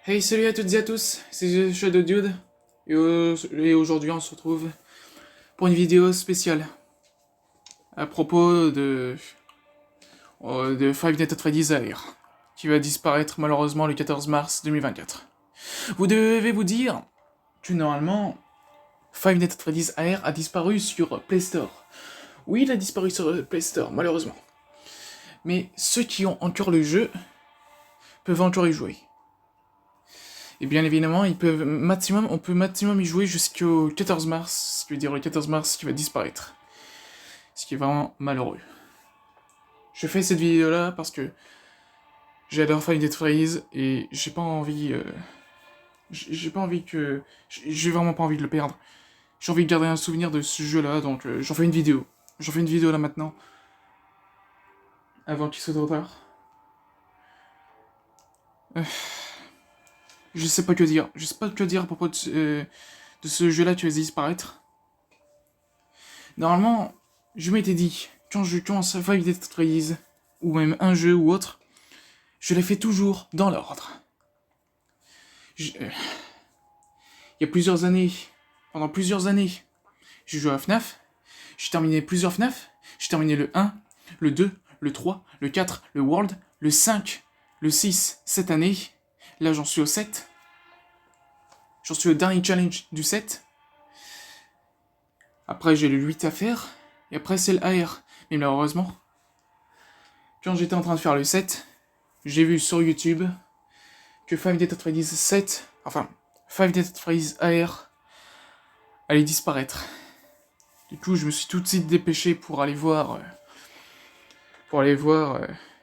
Hey, salut à toutes et à tous, c'est Shadow Dude, et aujourd'hui on se retrouve pour une vidéo spéciale à propos de Five Nights at Freddy's AR, qui va disparaître malheureusement le 14 mars 2024. Vous devez vous dire que normalement, Five Nights at Freddy's AR a disparu sur Play Store. Oui, il a disparu sur Play Store, malheureusement. Mais ceux qui ont encore le jeu peuvent encore y jouer. Et bien évidemment, on peut maximum y jouer jusqu'au 14 mars, ce qui veut dire le 14 mars qui va disparaître. Ce qui est vraiment malheureux. Je fais cette vidéo là parce que j'adore Five Nights at Freddy's et j'ai pas envie. J'ai pas envie que. J'ai vraiment pas envie de le perdre. J'ai envie de garder un souvenir de ce jeu là, donc j'en fais une vidéo. J'en fais une vidéo là maintenant. Avant qu'il soit trop tard. Je sais pas que dire. Je sais pas que dire à propos de ce jeu là qui va disparaître. Normalement, je m'étais dit, quand je commence Five Nights at Freddy's, ou même un jeu ou autre, je les fais toujours dans l'ordre. Il y a plusieurs années, pendant plusieurs années, j'ai joué à FNAF, j'ai terminé plusieurs FNAF, j'ai terminé le 1, le 2, le 3, le 4, le World, le 5, le 6, cette année. Là, j'en suis au 7. J'en suis au dernier challenge du 7. Après, j'ai le 8 à faire. Et après, c'est le AR. Mais malheureusement, quand j'étais en train de faire le 7, j'ai vu sur YouTube que Five Nights at Freddy's 7, enfin, Five Nights at Freddy's AR allait disparaître. Du coup, je me suis tout de suite dépêché pour aller voir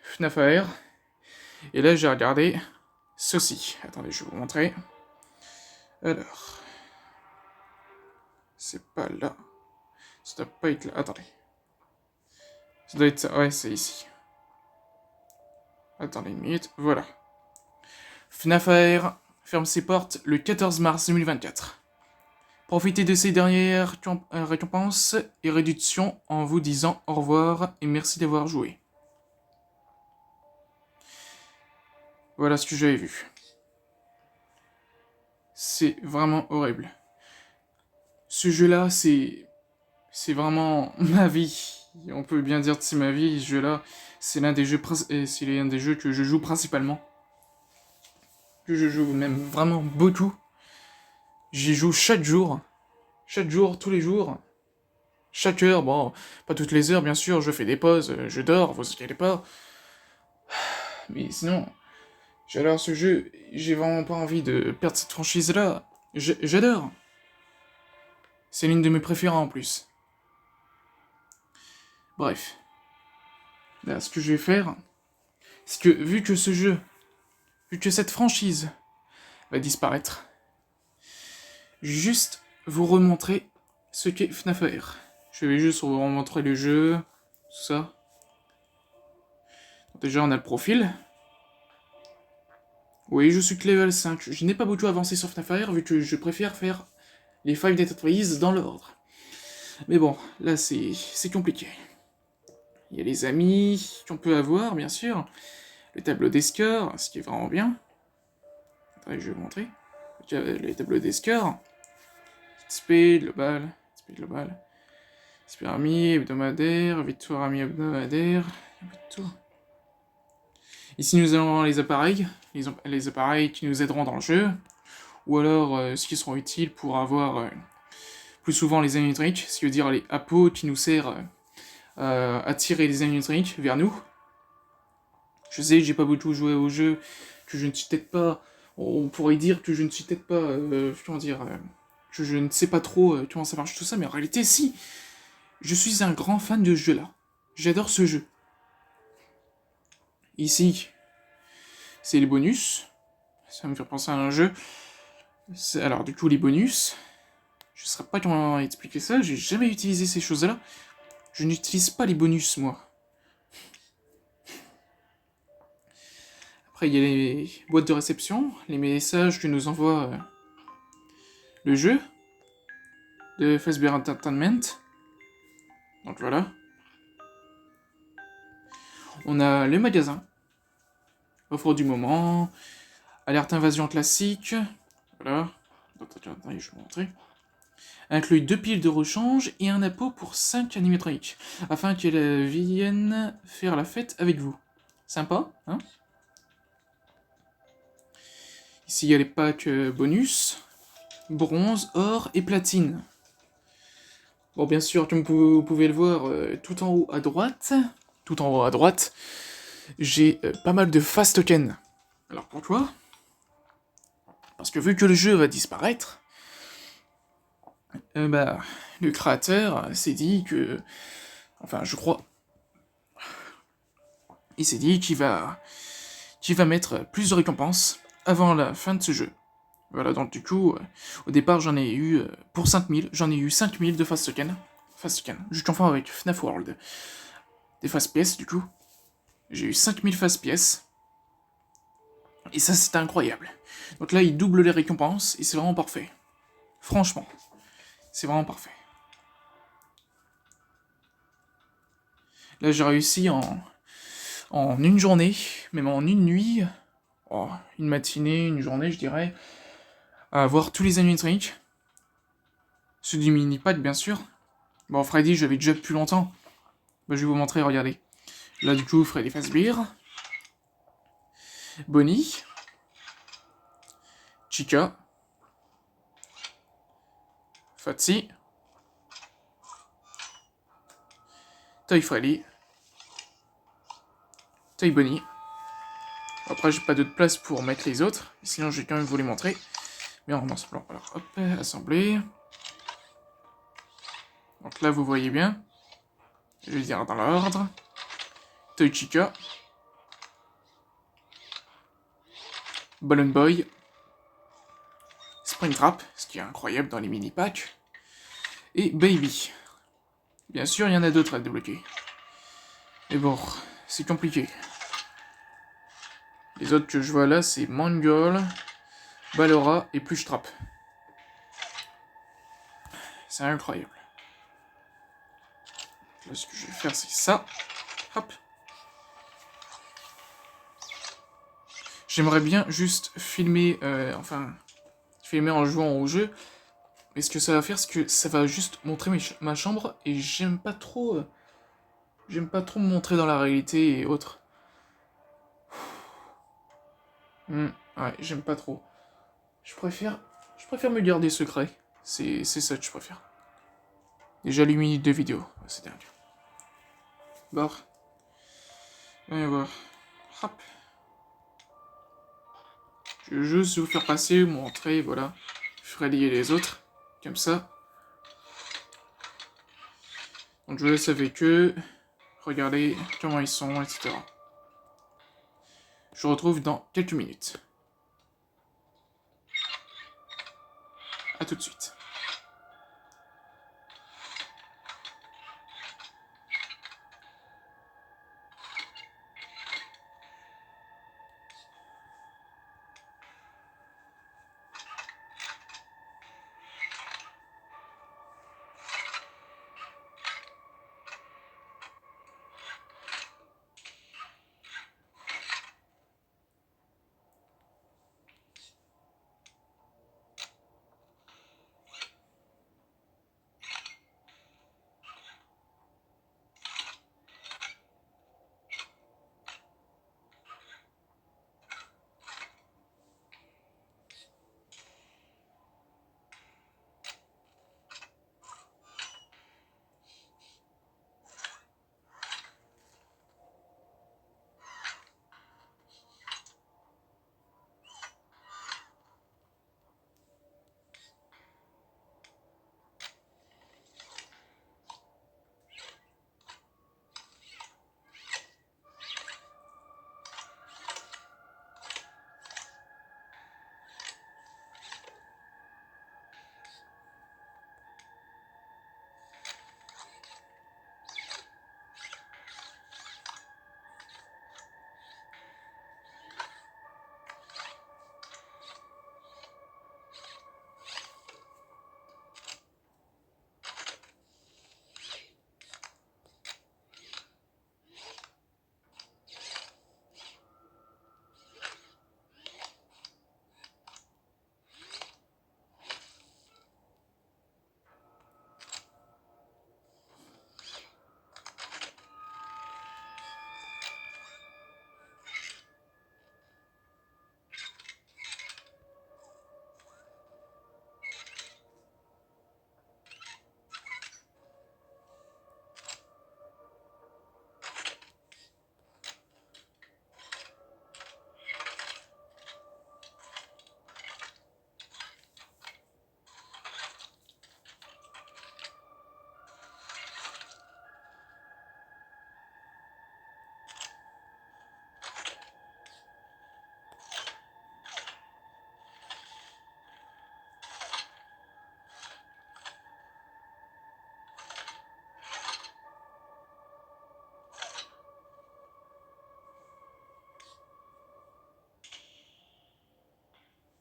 FNAF AR. Et là, j'ai regardé ceci. Attendez, je vais vous montrer. Alors, c'est pas là. Ça doit pas être là. Attendez. Ça doit être ça. Ouais, c'est ici. Attendez une minute. Voilà. FNAF AR ferme ses portes le 14 mars 2024. Profitez de ces dernières récompenses et réductions en vous disant au revoir et merci d'avoir joué. Voilà ce que j'avais vu. C'est vraiment horrible. Ce jeu-là, c'est vraiment ma vie. On peut bien dire que c'est ma vie. Ce jeu-là, c'est l'un des jeux que je joue principalement. Que je joue même vraiment beaucoup. J'y joue chaque jour. Chaque jour, tous les jours. Chaque heure, bon, pas toutes les heures bien sûr, je fais des pauses, je dors, vous inquiétez pas. Mais sinon, j'adore ce jeu, j'ai vraiment pas envie de perdre cette franchise-là. J'adore. C'est l'une de mes préférées en plus. Bref. Là, ce que je vais faire, c'est que vu que vu que cette franchise va disparaître, juste vous remontrer ce qu'est FNAF AR. Je vais juste vous remontrer le jeu, tout ça. Déjà, on a le profil. Oui, je suis que level 5. Je n'ai pas beaucoup avancé sur FNAF AR vu que je préfère faire les Five Nights at Freddy's dans l'ordre. Mais bon, là c'est compliqué. Il y a les amis qu'on peut avoir, bien sûr. Le tableau des scores, ce qui est vraiment bien. Attendez, je vais vous montrer. Les tableaux des scores. XP global, XP global. XP ami hebdomadaire, victoire ami hebdomadaire. Tout. Ici nous avons les appareils. Les appareils qui nous aideront dans le jeu. Ou alors ce qui seront utiles pour avoir plus souvent les animatroniques, ce qui veut dire les appos qui nous servent à tirer les animatroniques vers nous. Je sais, j'ai pas beaucoup joué au jeu, que je ne suis peut-être pas. On pourrait dire que je ne suis peut-être pas. Comment dire que je ne sais pas trop comment ça marche tout ça, mais en réalité, si. Je suis un grand fan de ce jeu-là. J'adore ce jeu. Ici, c'est les bonus. Ça me fait penser à un jeu. Alors, du coup, les bonus. Je ne saurais pas comment expliquer ça, j'ai jamais utilisé ces choses-là. Je n'utilise pas les bonus, moi. Après, il y a les boîtes de réception, les messages que nous envoie le jeu de Fazbear Entertainment. Donc voilà. On a le magasin, offre du moment, Alerte invasion classique. Voilà. Attendez, je vais vous montrer. Inclut 2 piles de rechange et un appôt pour 5 animatroniques, afin qu'elles viennent faire la fête avec vous. Sympa, hein? Ici, il y a les packs bonus. Bronze, or et platine. Bon, bien sûr, comme vous pouvez le voir, tout en haut à droite, j'ai pas mal de fast tokens. Alors pourquoi? Parce que vu que le jeu va disparaître, le créateur s'est dit que... Enfin, je crois... Il s'est dit qu'il va mettre plus de récompenses avant la fin de ce jeu. Voilà, donc du coup, au départ, j'en ai eu, pour 5000, j'en ai eu 5000 de fast token. Je confonds avec FNAF World. Des fast pièces, du coup. J'ai eu 5000 fast pièces. Et ça, c'était incroyable. Donc là, il double les récompenses, et c'est vraiment parfait. Franchement, c'est vraiment parfait. Là, j'ai réussi en une journée, même en une nuit, une matinée, une journée, je dirais, à avoir tous les animatroniques. Ceux du mini-pack, bien sûr. Bon, Freddy, j'avais déjà depuis longtemps. Bah, je vais vous montrer, regardez. Là, du coup, Freddy Fazbear. Bonnie. Chica. Fatsi. Toy Freddy. Toy Bonnie. Après, j'ai pas d'autre place pour mettre les autres. Sinon, je vais quand même vous les montrer. Mais en assemblant. Alors, hop, assembler. Donc là, vous voyez bien. Je vais dire dans l'ordre. Toy Chica. Balloon Boy. Springtrap, ce qui est incroyable dans les mini-packs. Et Baby. Bien sûr, il y en a d'autres à débloquer. Mais bon, c'est compliqué. Les autres que je vois là, c'est Mongol, Ballora et Plushtrap. C'est incroyable. Là, ce que je vais faire, c'est ça. Hop. J'aimerais bien juste filmer, filmer en jouant au jeu. Mais ce que ça va faire, c'est que ça va juste montrer ma chambre. Et j'aime pas trop me montrer dans la réalité et autres. Ouais, j'aime pas trop. Je préfère me garder secret. C'est ça que je préfère. Déjà 8 minutes de vidéo. C'est dingue. Bon. Allez voir. Hop. Je vais juste vous faire passer, vous montrer, voilà. Freddy et les autres. Comme ça. Donc je vous laisse avec eux. Regardez comment ils sont, etc. Je vous retrouve dans quelques minutes. A tout de suite.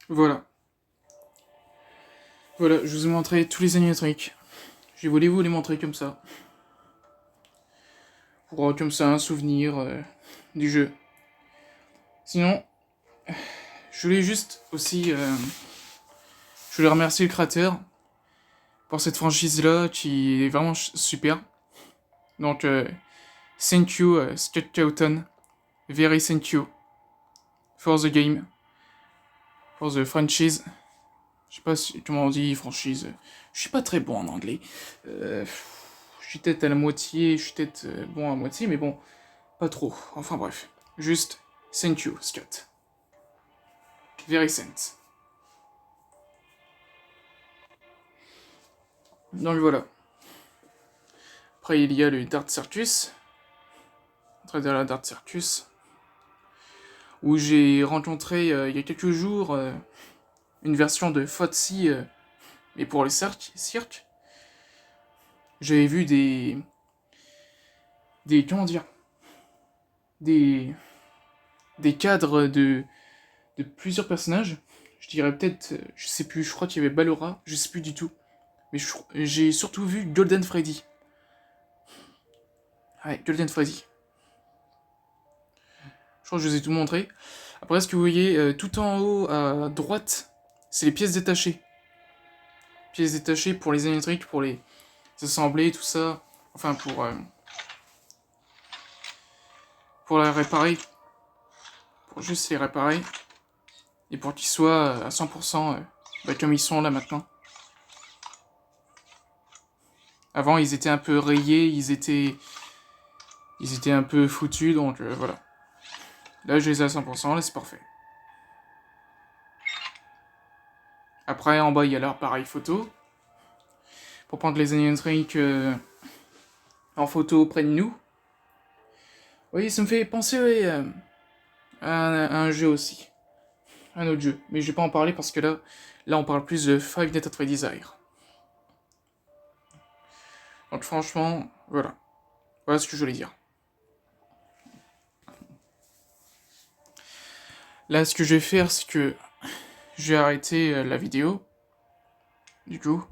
Voilà. Voilà, je vous ai montré tous les animatroniques. J'ai voulu vous les montrer comme ça. Pour avoir comme ça un souvenir du jeu. Sinon, je voulais juste aussi... je voulais remercier le créateur pour cette franchise-là qui est vraiment super. Donc, thank you, Scott Cawthon. Very thank you for the game. For the franchise. Je sais pas comment on dit franchise. Je suis pas très bon en anglais. Je suis peut-être à la moitié, je suis peut-être bon à moitié, mais bon, pas trop. Enfin bref. Juste, thank you, Scott. Very thanks. Donc voilà. Après, il y a le Dart Circus. Entrée dans la Dart Circus. Où j'ai rencontré il y a quelques jours une version de Fotsy, mais pour les cirques. J'avais vu des. Comment dire. Des cadres de plusieurs personnages. Je dirais peut-être. Je sais plus, je crois qu'il y avait Ballora, je sais plus du tout. Mais j'ai surtout vu Golden Freddy. Ouais, Golden Freddy. Je crois que je vous ai tout montré. Après, ce que vous voyez tout en haut à droite, c'est les pièces détachées. Pièces détachées pour les animatroniques, pour les assembler, tout ça. Enfin, pour les réparer. Pour juste les réparer. Et pour qu'ils soient à 100% comme ils sont là maintenant. Avant, ils étaient un peu rayés, ils étaient un peu foutus, donc voilà. Là, je les ai à 100%, là, c'est parfait. Après, en bas, il y a l'appareil photo. Pour prendre les animatroniques en photo près de nous. Oui, ça me fait penser à un jeu aussi. Un autre jeu. Mais je vais pas en parler parce que là on parle plus de Five Nights at Freddy's Air. Donc franchement, voilà. Voilà ce que je voulais dire. Là, ce que je vais faire, c'est que je vais arrêter la vidéo. Du coup,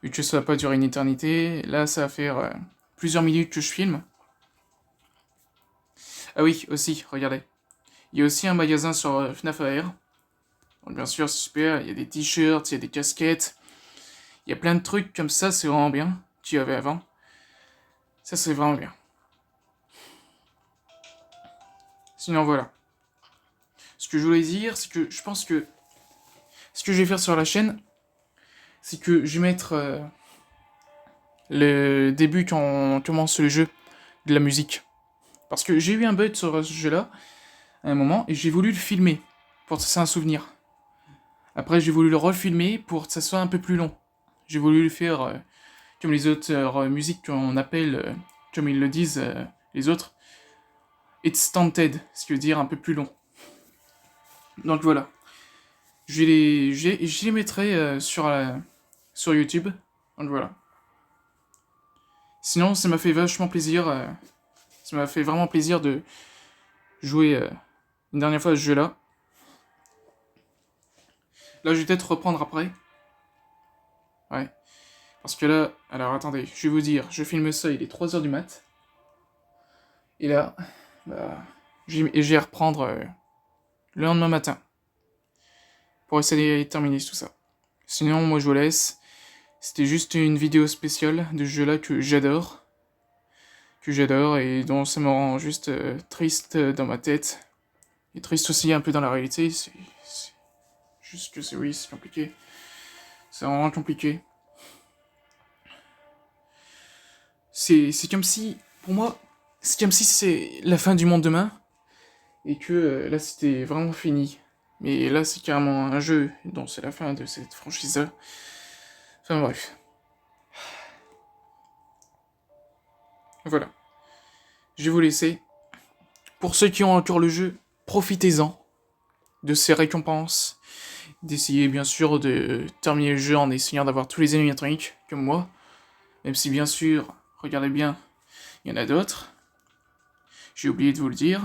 vu que ça va pas durer une éternité, là, ça va faire plusieurs minutes que je filme. Ah oui, aussi, regardez. Il y a aussi un magasin sur FNAF AR. Donc bien sûr, c'est super, il y a des t-shirts, il y a des casquettes. Il y a plein de trucs comme ça, c'est vraiment bien. Qu'il y avait avant. Ça, c'est vraiment bien. Sinon, voilà. Ce que je voulais dire, c'est que je pense que ce que je vais faire sur la chaîne, c'est que je vais mettre le début quand on commence le jeu de la musique. Parce que j'ai eu un bug sur ce jeu-là, à un moment, et j'ai voulu le filmer, pour que ça soit un souvenir. Après, j'ai voulu le refilmer pour que ça soit un peu plus long. J'ai voulu le faire comme les auteurs musique qu'on appelle, comme ils le disent, les autres, extended, ce qui veut dire un peu plus long. Donc voilà. Je les mettrai sur YouTube. Donc voilà. Sinon, ça m'a fait vachement plaisir. Ça m'a fait vraiment plaisir de jouer une dernière fois à ce jeu-là. Là, je vais peut-être reprendre après. Ouais. Parce que là, alors attendez, je vais vous dire, je filme ça, il est 3h du mat. Et là, bah, je vais reprendre le lendemain matin. Pour essayer de terminer tout ça. Sinon, moi je vous laisse. C'était juste une vidéo spéciale de ce jeu-là que j'adore. Et dont ça me rend juste triste dans ma tête. Et triste aussi un peu dans la réalité. C'est juste que c'est compliqué. C'est vraiment compliqué. C'est comme si, pour moi, c'est comme si c'est la fin du monde demain. Et que là c'était vraiment fini. Mais là c'est carrément un jeu, donc c'est la fin de cette franchise-là. Enfin bref. Voilà. Je vais vous laisser. Pour ceux qui ont encore le jeu, profitez-en de ces récompenses. D'essayer bien sûr de terminer le jeu en essayant d'avoir tous les animatroniques, comme moi. Même si bien sûr, regardez bien, il y en a d'autres. J'ai oublié de vous le dire.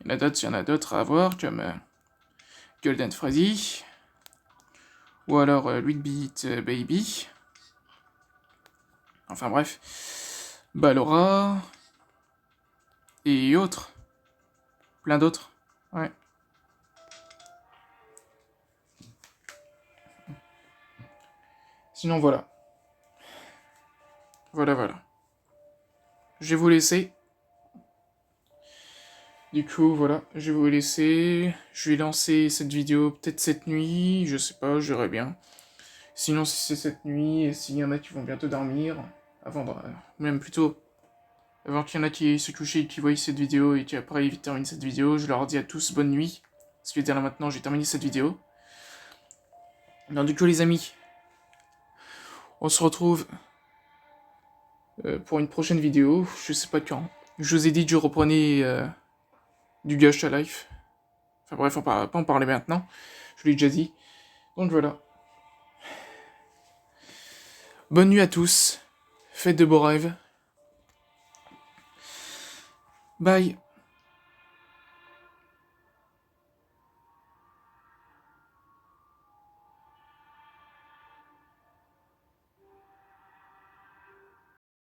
Il y en a d'autres à avoir, Golden Freddy. Ou alors 8-bit Baby. Enfin bref. Ballora. Et autres. Plein d'autres. Ouais. Sinon voilà. Voilà. Je vais vous laisser. Du coup, voilà, je vais vous laisser. Je vais lancer cette vidéo peut-être cette nuit, je sais pas, je verrai bien. Sinon, si c'est cette nuit, et s'il y en a qui vont bientôt dormir, même plutôt, avant qu'il y en a qui se couchent et qui voient cette vidéo et qui après ils terminent cette vidéo, je leur dis à tous bonne nuit. Ce qui veut dire là maintenant, j'ai terminé cette vidéo. Alors du coup, les amis, on se retrouve pour une prochaine vidéo, je sais pas quand. Je vous ai dit que je reprenais du Gacha Life. Enfin bref, on va pas en parler maintenant. Je l'ai déjà dit. Donc voilà. Bonne nuit à tous. Faites de beaux rêves. Bye.